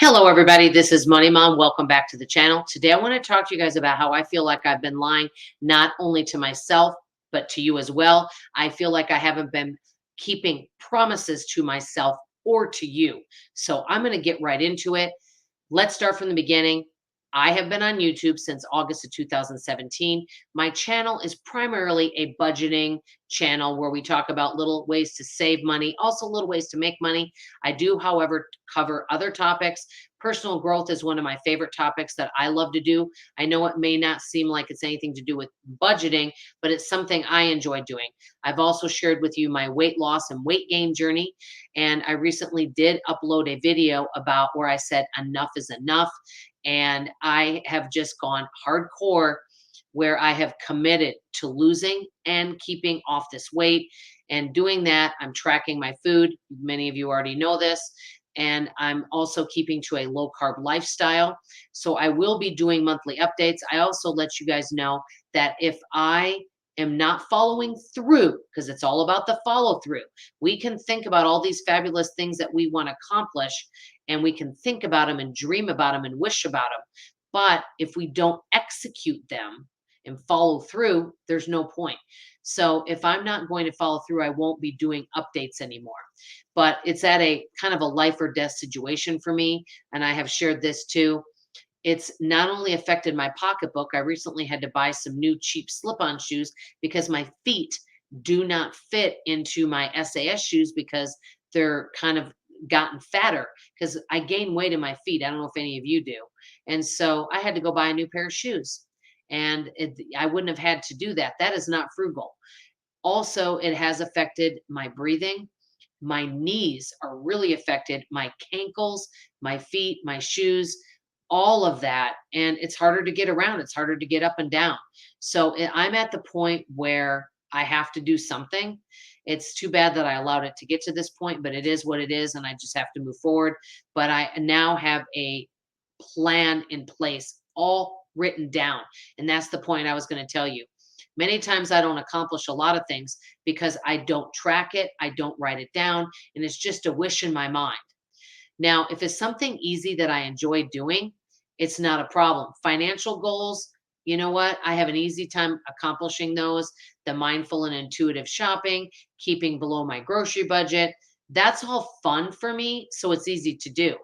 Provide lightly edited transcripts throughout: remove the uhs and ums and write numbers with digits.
Hello, everybody. This is Money Mom. Welcome back to the channel. Today, I want to talk to you guys about how I feel like I've been lying not only to myself, but to you as well. I feel like I haven't been keeping promises to myself or to you. So I'm going to get right into it. Let's start from the beginning. I have been on YouTube since August of 2017. My channel is primarily a budgeting channel where we talk about little ways to save money, also little ways to make money. I do, however, cover other topics. Personal growth is one of my favorite topics that I love to do. I know it may not seem like it's anything to do with budgeting, but it's something I enjoy doing. I've also shared with you my weight loss and weight gain journey. And I recently did upload a video about where I said enough is enough. And I have just gone hardcore where I have committed to losing and keeping off this weight. And doing that, I'm tracking my food. Many of you already know this. And I'm also keeping to a low carb lifestyle. So I will be doing monthly updates. I also let you guys know that if I am not following through, because it's all about the follow through, we can think about all these fabulous things that we want to accomplish, and we can think about them and dream about them and wish about them. But if we don't execute them and follow through, there's no point. So if I'm not going to follow through, I won't be doing updates anymore. But it's at a kind of a life or death situation for me. And I have shared this too. It's not only affected my pocketbook. I recently had to buy some new cheap slip-on shoes because my feet do not fit into my SAS shoes because they're kind of gotten fatter because I gain weight in my feet. I don't know if any of you do. And so I had to go buy a new pair of shoes. And I wouldn't have had to do that. That is not frugal. Also, it has affected my breathing. My knees are really affected, my cankles, my feet, my shoes, all of that. And it's harder to get around. It's harder to get up and down. So I'm at the point where I have to do something. It's too bad that I allowed it to get to this point, but it is what it is. And I just have to move forward. But I now have a plan in place, all written down. And that's the point I was going to tell you. Many times I don't accomplish a lot of things because I don't track it, I don't write it down, and it's just a wish in my mind. Now, if it's something easy that I enjoy doing, it's not a problem. Financial goals, you know what? I have an easy time accomplishing those. The mindful and intuitive shopping, keeping below my grocery budget, that's all fun for me, so it's easy to do.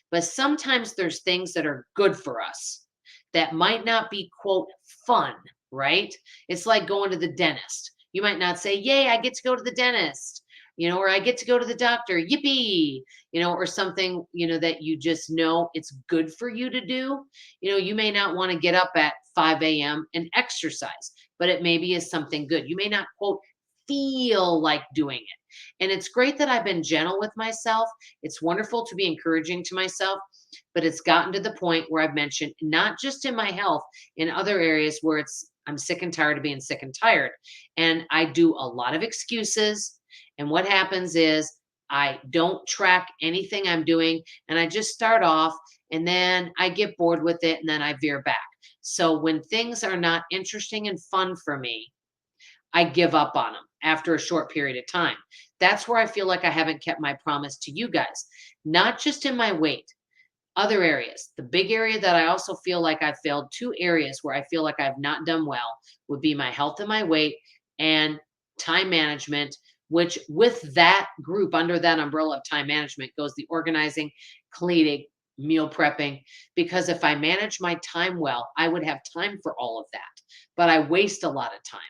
But sometimes there's things that are good for us that might not be, quote, fun, right? It's like going to the dentist. You might not say, yay, I get to go to the dentist, or I get to go to the doctor, yippee, or something, that you just know it's good for you to do. You may not want to get up at 5 a.m. and exercise, but it maybe is something good. You may not, quote, feel like doing it. And it's great that I've been gentle with myself. It's wonderful to be encouraging to myself, but it's gotten to the point where I've mentioned, not just in my health, in other areas where I'm sick and tired of being sick and tired. And I do a lot of excuses. And what happens is I don't track anything I'm doing, and I just start off, and then I get bored with it, and then I veer back. So when things are not interesting and fun for me, I give up on them after a short period of time. That's where I feel like I haven't kept my promise to you guys, not just in my weight, other areas. The big area that I also feel like I failed, two areas where I feel like I've not done well, would be my health and my weight and time management, which with that group, under that umbrella of time management, goes the organizing, cleaning, meal prepping. Because if I manage my time well, I would have time for all of that. But I waste a lot of time.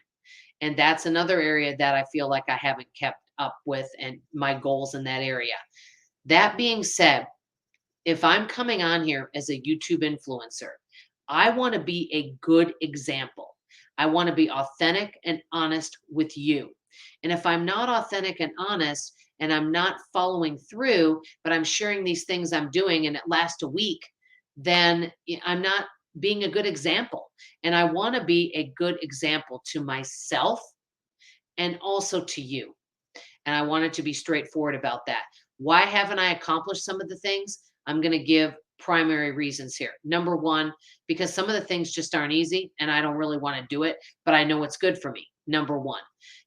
And that's another area that I feel like I haven't kept up with and my goals in that area. That being said, if I'm coming on here as a YouTube influencer, I want to be a good example. I want to be authentic and honest with you. And if I'm not authentic and honest and I'm not following through, but I'm sharing these things I'm doing and it lasts a week, then I'm not being a good example. And I want to be a good example to myself and also to you. And I wanted to be straightforward about that. Why haven't I accomplished some of the things? I'm going to give primary reasons here. Number one, because some of the things just aren't easy and I don't really want to do it, but I know it's good for me. Number one.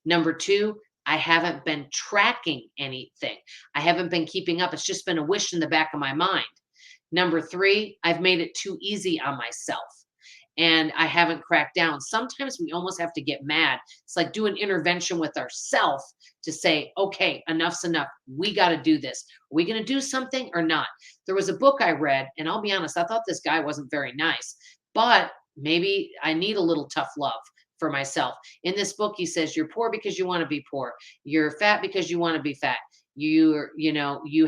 Number two, I haven't been tracking anything. I haven't been keeping up. It's just been a wish in the back of my mind. Number three, I've made it too easy on myself and I haven't cracked down. Sometimes we almost have to get mad. It's like do an intervention with ourself to say, okay, enough's enough. We got to do this. Are we going to do something or not? There was a book I read, and I'll be honest, I thought this guy wasn't very nice, but maybe I need a little tough love for myself. In this book, he says, you're poor because you want to be poor. You're fat because you want to be fat. You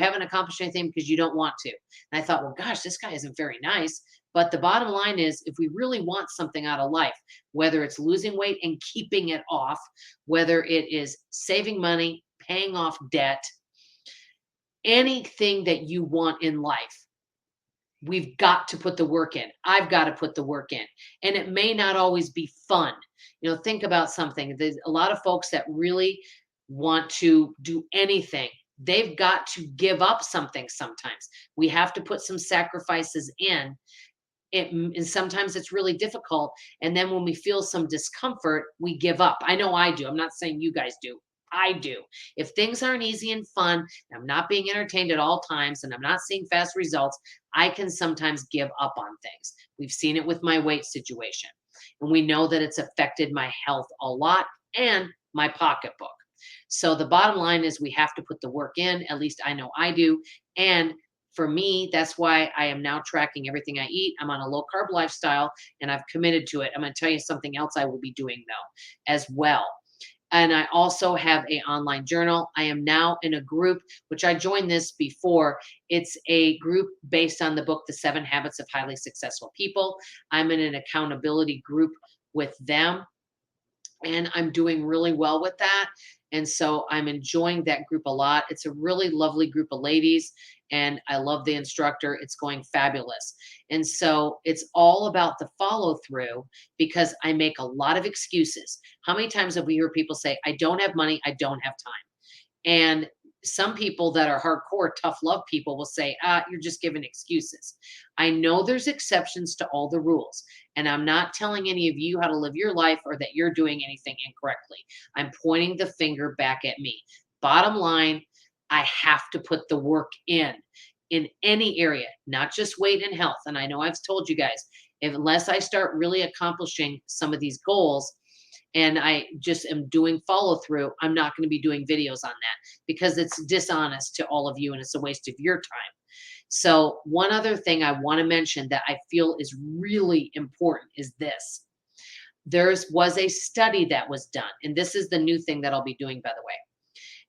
haven't accomplished anything because you don't want to. And I thought, well, gosh, this guy isn't very nice. But the bottom line is, if we really want something out of life, whether it's losing weight and keeping it off, whether it is saving money, paying off debt, anything that you want in life, we've got to put the work in. I've got to put the work in. And it may not always be fun. Think about something. There's a lot of folks that really want to do anything. They've got to give up something sometimes. We have to put some sacrifices in and sometimes it's really difficult. And then when we feel some discomfort, we give up. I know I do. I'm not saying you guys do. I do. If things aren't easy and fun, and I'm not being entertained at all times, and I'm not seeing fast results, I can sometimes give up on things. We've seen it with my weight situation, and we know that it's affected my health a lot and my pocketbook. So the bottom line is we have to put the work in. At least I know I do. And for me, that's why I am now tracking everything I eat. I'm on a low carb lifestyle and I've committed to it. I'm going to tell you something else I will be doing though as well. And I also have a online journal. I am now in a group, which I joined this before. It's a group based on the book, The 7 Habits of Highly Successful People. I'm in an accountability group with them and I'm doing really well with that. And so I'm enjoying that group a lot. It's a really lovely group of ladies, and I love the instructor. It's going fabulous. And so it's all about the follow through because I make a lot of excuses. How many times have we heard people say, I don't have money, I don't have time? And some people that are hardcore tough love people will say, you're just giving excuses. I know there's exceptions to all the rules. And I'm not telling any of you how to live your life or that you're doing anything incorrectly. I'm pointing the finger back at me. Bottom line, I have to put the work in any area, not just weight and health. And I know I've told you guys, unless I start really accomplishing some of these goals, and I just am doing follow through, I'm not going to be doing videos on that because it's dishonest to all of you and it's a waste of your time. So, one other thing I want to mention that I feel is really important is this. There was a study that was done, and this is the new thing that I'll be doing, by the way.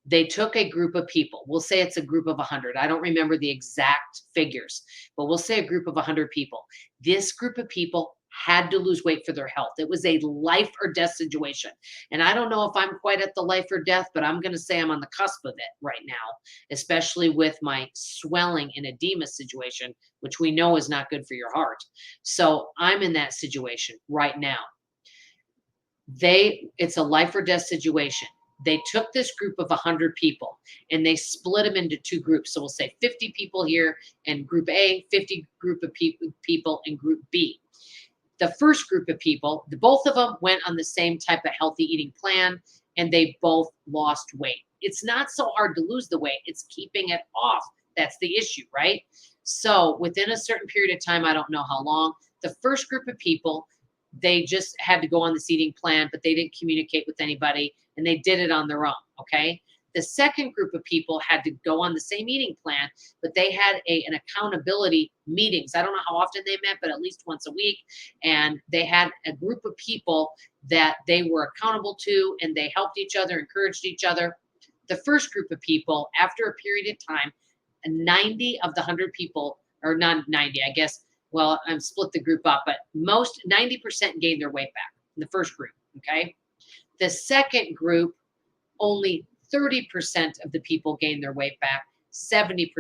They took a group of people. We'll say it's a group of 100. I don't remember the exact figures, but we'll say a group of 100 people. This group of people had to lose weight for their health. It was a life or death situation. And I don't know if I'm quite at the life or death, but I'm going to say I'm on the cusp of it right now, especially with my swelling and edema situation, which we know is not good for your heart. So I'm in that situation right now. It's a life or death situation. They took this group of 100 people and they split them into two groups. So we'll say 50 people here and group A, 50 group of people in group B. The first group of people, both of them went on the same type of healthy eating plan and they both lost weight. It's not so hard to lose the weight. It's keeping it off. That's the issue, right? So within a certain period of time, I don't know how long, the first group of people, they just had to go on this eating plan, but they didn't communicate with anybody and they did it on their own. Okay. The second group of people had to go on the same eating plan, but they had an accountability meetings. I don't know how often they met, but at least once a week. And they had a group of people that they were accountable to, and they helped each other, encouraged each other. The first group of people, after a period of time, 90 of the 100 people, or not 90, I guess, well, I'm split the group up, but most 90% gained their weight back in the first group. Okay. The second group, only 30% of the people gained their weight back, 70%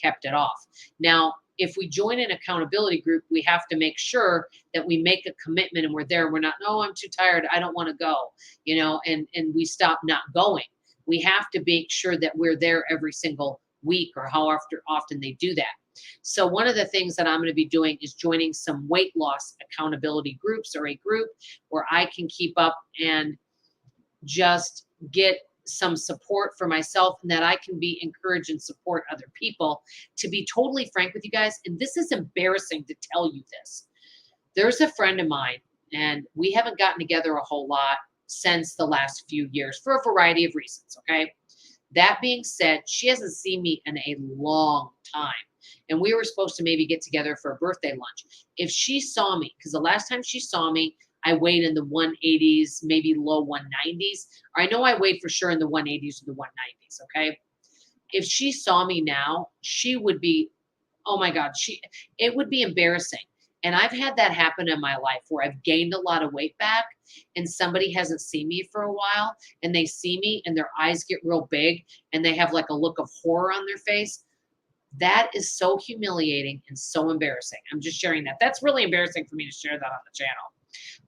kept it off. Now, if we join an accountability group, we have to make sure that we make a commitment and we're there. We're not, oh, I'm too tired, I don't want to go, and we stop not going. We have to make sure that we're there every single week or how often they do that. So one of the things that I'm going to be doing is joining some weight loss accountability groups or a group where I can keep up and just get some support for myself and that I can be encouraged and support other people. To be totally frank with you guys, and this is embarrassing to tell you this. There's a friend of mine, and we haven't gotten together a whole lot since the last few years for a variety of reasons. Okay. That being said, she hasn't seen me in a long time. And we were supposed to maybe get together for a birthday lunch. If she saw me, because the last time she saw me, I weighed in the 180s, maybe low 190s. Or I know I weighed for sure in the 180s or the 190s. Okay. If she saw me now, she would be, oh my God, it would be embarrassing. And I've had that happen in my life where I've gained a lot of weight back and somebody hasn't seen me for a while and they see me and their eyes get real big and they have like a look of horror on their face. That is so humiliating and so embarrassing. I'm just sharing that. That's really embarrassing for me to share that on the channel.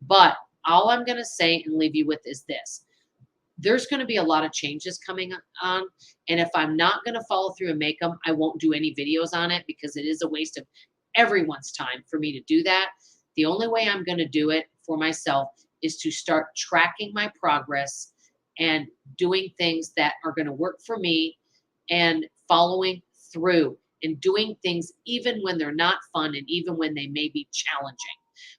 But all I'm going to say and leave you with is this. There's going to be a lot of changes coming on. And if I'm not going to follow through and make them, I won't do any videos on it because it is a waste of everyone's time for me to do that. The only way I'm going to do it for myself is to start tracking my progress and doing things that are going to work for me and following through and doing things even when they're not fun and even when they may be challenging,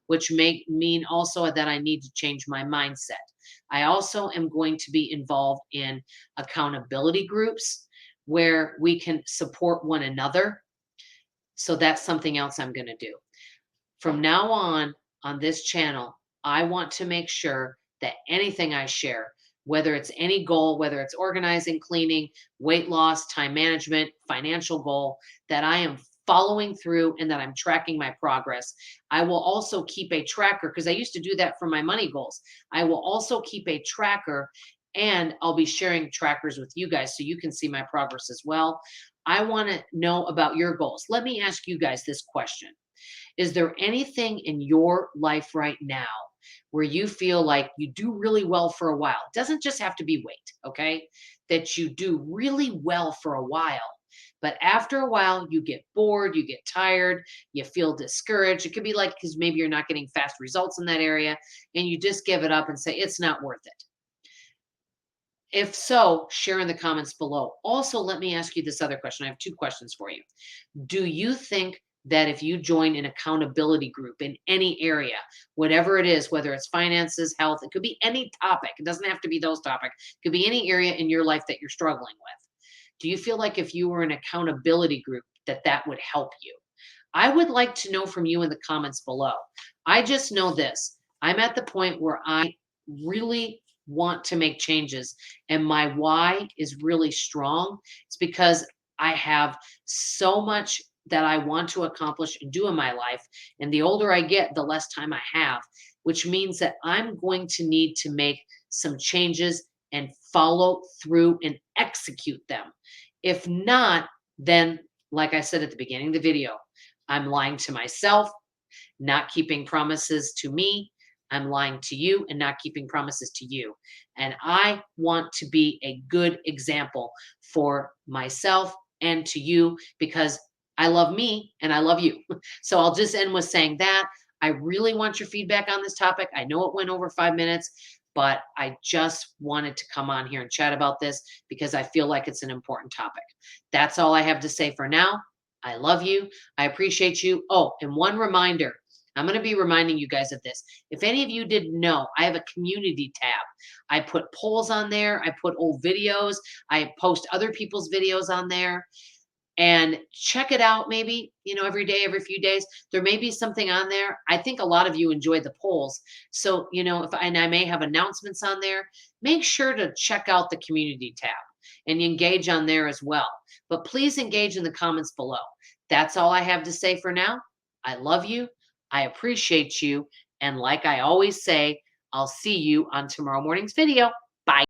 which may mean also that I need to change my mindset. I also am going to be involved in accountability groups where we can support one another. So that's something else I'm going to do. From now on this channel, I want to make sure that anything I share, whether it's any goal, whether it's organizing, cleaning, weight loss, time management, financial goal, that I am following through and that I'm tracking my progress. I will also keep a tracker because I used to do that for my money goals. I will also keep a tracker and I'll be sharing trackers with you guys so you can see my progress as well. I want to know about your goals. Let me ask you guys this question. Is there anything in your life right now where you feel like you do really well for a while? It doesn't just have to be weight, okay? That you do really well for a while. But after a while, you get bored, you get tired, you feel discouraged. It could be like because maybe you're not getting fast results in that area and you just give it up and say, it's not worth it. If so, share in the comments below. Also, let me ask you this other question. I have two questions for you. Do you think that if you join an accountability group in any area, whatever it is, whether it's finances, health, it could be any topic. It doesn't have to be those topics. It could be any area in your life that you're struggling with. Do you feel like if you were an accountability group that that would help you? I would like to know from you in the comments below. I just know this. I'm at the point where I really want to make changes and my why is really strong. It's because I have so much that I want to accomplish and do in my life. And the older I get, the less time I have, which means that I'm going to need to make some changes and follow through and execute them. If not, then, like I said at the beginning of the video, I'm lying to myself, not keeping promises to me. I'm lying to you and not keeping promises to you. And I want to be a good example for myself and to you because I love me and I love you. So I'll just end with saying that. I really want your feedback on this topic. I know it went over 5 minutes, but I just wanted to come on here and chat about this because I feel like it's an important topic. That's all I have to say for now. I love you. I appreciate you. Oh, and one reminder. I'm going to be reminding you guys of this. If any of you didn't know, I have a community tab. I put polls on there. I put old videos. I post other people's videos on there. And check it out maybe, every day, every few days. There may be something on there. I think a lot of you enjoy the polls. So, and I may have announcements on there. Make sure to check out the community tab and engage on there as well. But please engage in the comments below. That's all I have to say for now. I love you. I appreciate you. And like I always say, I'll see you on tomorrow morning's video. Bye.